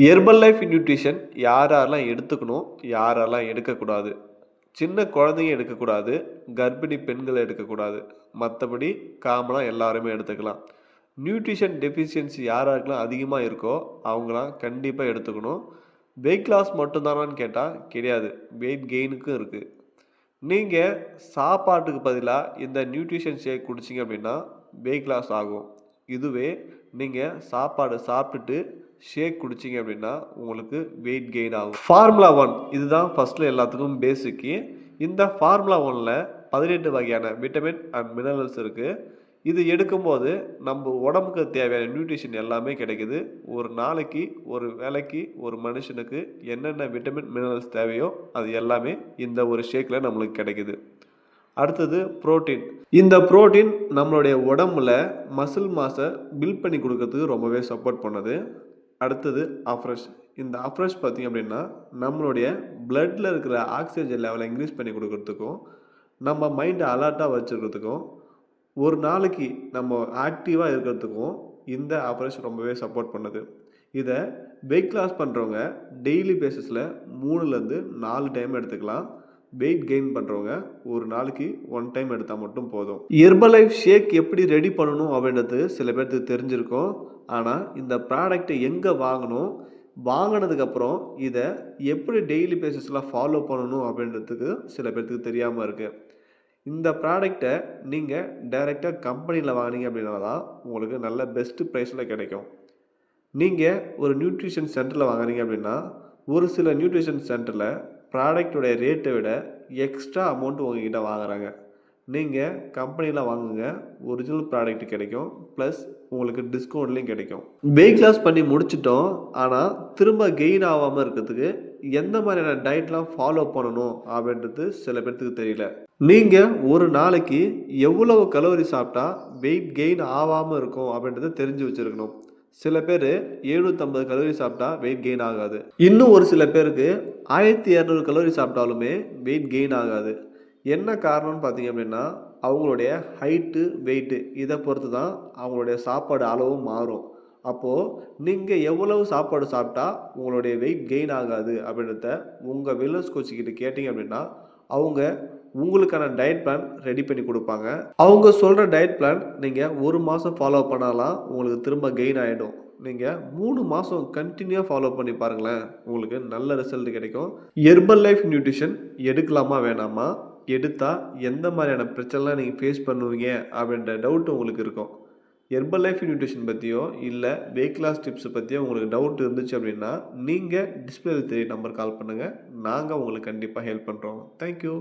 Herbal life nutrition யாரெல்லாம் எடுத்துக்கணும், யாரெல்லாம் எடுக்கக்கூடாது. சின்ன குழந்தைங்க எடுக்கக்கூடாது, கர்ப்பிணி பெண்கள் எடுக்கக்கூடாது. மற்றபடி காமனாக எல்லாருமே எடுத்துக்கலாம். நியூட்ரிஷன் டெஃபிஷியன்சி யாராருக்கெல்லாம் அதிகமாக இருக்கோ அவங்களாம் கண்டிப்பாக எடுத்துக்கணும். வெயிட் லாஸ் மட்டும்தானான்னு கேட்டால் கிடையாது, வெயிட் கெயினுக்கும் இருக்குது. நீங்கள் சாப்பாட்டுக்கு பதிலாக இந்த நியூட்ரிஷன் ஷேக் குடிச்சிங்க அப்படின்னா வெயிட் லாஸ் ஆகும். இதுவே நீங்கள் சாப்பாடு சாப்பிட்டுட்டு ஷேக் குடிச்சிங்க அப்படின்னா உங்களுக்கு வெயிட் கெயின் ஆகும். ஃபார்முலா 1 இதுதான் ஃபஸ்ட்டில் எல்லாத்துக்கும் பேசிக்கு. இந்த ஃபார்முலா 1ல் 18 வகையான விட்டமின் அண்ட் மினரல்ஸ் இருக்குது. இது எடுக்கும்போது நம்ம உடம்புக்கு தேவையான நியூட்ரிஷன் எல்லாமே கிடைக்குது. ஒரு நாளைக்கு ஒரு வேளைக்கு ஒரு மனுஷனுக்கு என்னென்ன விட்டமின் மினரல்ஸ் தேவையோ அது எல்லாமே இந்த ஒரு ஷேக்கில் நம்மளுக்கு கிடைக்குது. அடுத்தது புரோட்டீன். இந்த புரோட்டீன் நம்மளுடைய உடம்புல மசில் மாஸை பில்ட் பண்ணி கொடுக்கறதுக்கு ரொம்பவே சப்போர்ட் பண்ணுது. அடுத்தது அஃப்ரெஷ். இந்த அஃப்ரெஷ் பார்த்திங்க அப்படின்னா நம்மளுடைய பிளட்டில் இருக்கிற ஆக்சிஜன் லெவலை இன்க்ரீஸ் பண்ணி கொடுக்கறதுக்கும் நம்ம மைண்டை அலர்ட்டாக வச்சுக்கிறதுக்கும் ஒரு நாளைக்கு நம்ம ஆக்டிவாக இருக்கிறதுக்கும் இந்த அஃப்ரெஷ் ரொம்பவே சப்போர்ட் பண்ணுது. இதை வெயிட் லாஸ் பண்ணுறவங்க டெய்லி பேசிஸில் 3லேருந்து 4 டைம் எடுத்துக்கலாம். வெயிட் கெயின் பண்ணுறவங்க ஒரு நாளைக்கு 1 டைம் எடுத்தால் மட்டும் போதும். ஹெர்பல் லைஃப் ஷேக் எப்படி ரெடி பண்ணணும் அப்படின்றது சில பேருக்கு தெரிஞ்சிருக்கும். ஆனால் இந்த ப்ராடக்டை எங்கே வாங்கணும், வாங்கினதுக்கப்புறம் இதை எப்படி டெய்லி பேசிஸில் ஃபாலோ பண்ணணும் அப்படின்றதுக்கு சில பேர்த்துக்கு தெரியாமல் இருக்குது. இந்த ப்ராடக்டை நீங்கள் டைரெக்டாக கம்பெனியில் வாங்கினீங்க அப்படின்னா தான் உங்களுக்கு நல்ல பெஸ்ட்டு ப்ரைஸில் கிடைக்கும். நீங்கள் ஒரு நியூட்ரிஷன் சென்டரில் வாங்குறீங்க அப்படின்னா ஒரு சில நியூட்ரிஷன் சென்டரில் ப்ராடக்டுடைய ரேட்டை விட எக்ஸ்ட்ரா அமௌண்ட் உங்ககிட்ட வாங்குறாங்க. நீங்கள் கம்பெனியில் வாங்குங்க, ஒரிஜினல் ப்ராடக்ட் கிடைக்கும், ப்ளஸ் உங்களுக்கு டிஸ்கவுண்ட்லேயும் கிடைக்கும். வெயிட் லாஸ் பண்ணி முடிச்சிட்டோம், ஆனால் திரும்ப கெயின் ஆகாமல் இருக்கிறதுக்கு எந்த மாதிரியான டயட்லாம் ஃபாலோ பண்ணணும் அப்படின்றது சில பேர்த்துக்கு தெரியல. நீங்கள் ஒரு நாளைக்கு எவ்வளவு கலோரி சாப்பிட்டா வெயிட் கெயின் ஆகாமல் இருக்கும் அப்படின்றத தெரிஞ்சு வச்சுருக்கணும். சில பேர் 750 கலோரி சாப்பிட்டா வெயிட் கெயின் ஆகாது. இன்னும் ஒரு சில பேருக்கு 1200 கலோரி சாப்பிட்டாலுமே வெயிட் கெயின் ஆகாது. என்ன காரணம்னு பார்த்தீங்க அப்படின்னா அவங்களுடைய ஹைட்டு, வெயிட்டு இதை பொறுத்து தான் அவங்களுடைய சாப்பாடு அளவும் மாறும். அப்போது நீங்கள் எவ்வளவு சாப்பாடு சாப்பிட்டா உங்களுடைய வெயிட் கெயின் ஆகாது அப்படின்றத உங்கள் வெல்னஸ் கோச்சிக்கிட்ட கேட்டிங்க அப்படின்னா அவங்க உங்களுக்கான டயட் பிளான் ரெடி பண்ணி கொடுப்பாங்க. அவங்க சொல்கிற டயட் பிளான் நீங்கள் 1 மாதம் ஃபாலோ பண்ணாலாம் உங்களுக்கு திரும்ப கெயின் ஆகிடும். நீங்கள் 3 மாதம் கண்டினியூவாக ஃபாலோ பண்ணி பாருங்களேன், உங்களுக்கு நல்ல ரிசல்ட் கிடைக்கும். ஹெர்பல் லைஃப் நியூட்ரிஷன் எடுக்கலாமா வேணாமா, எடுத்தால் எந்த மாதிரியான பிரச்சனைலாம் நீங்கள் ஃபேஸ் பண்ணுவீங்க அப்படின்ற டவுட் உங்களுக்கு இருக்கும். ஹெர்பல் லைஃப் நியூட்ரிஷன் பற்றியோ இல்லை வெயிட் லாஸ் டிப்ஸ் பற்றியோ உங்களுக்கு டவுட் இருந்துச்சு அப்படின்னா நீங்கள் டிஸ்பிளேல தெரிய நம்பர் கால் பண்ணுங்கள். நாங்கள் உங்களுக்கு கண்டிப்பாக ஹெல்ப் பண்ணுறோம். தேங்க்யூ.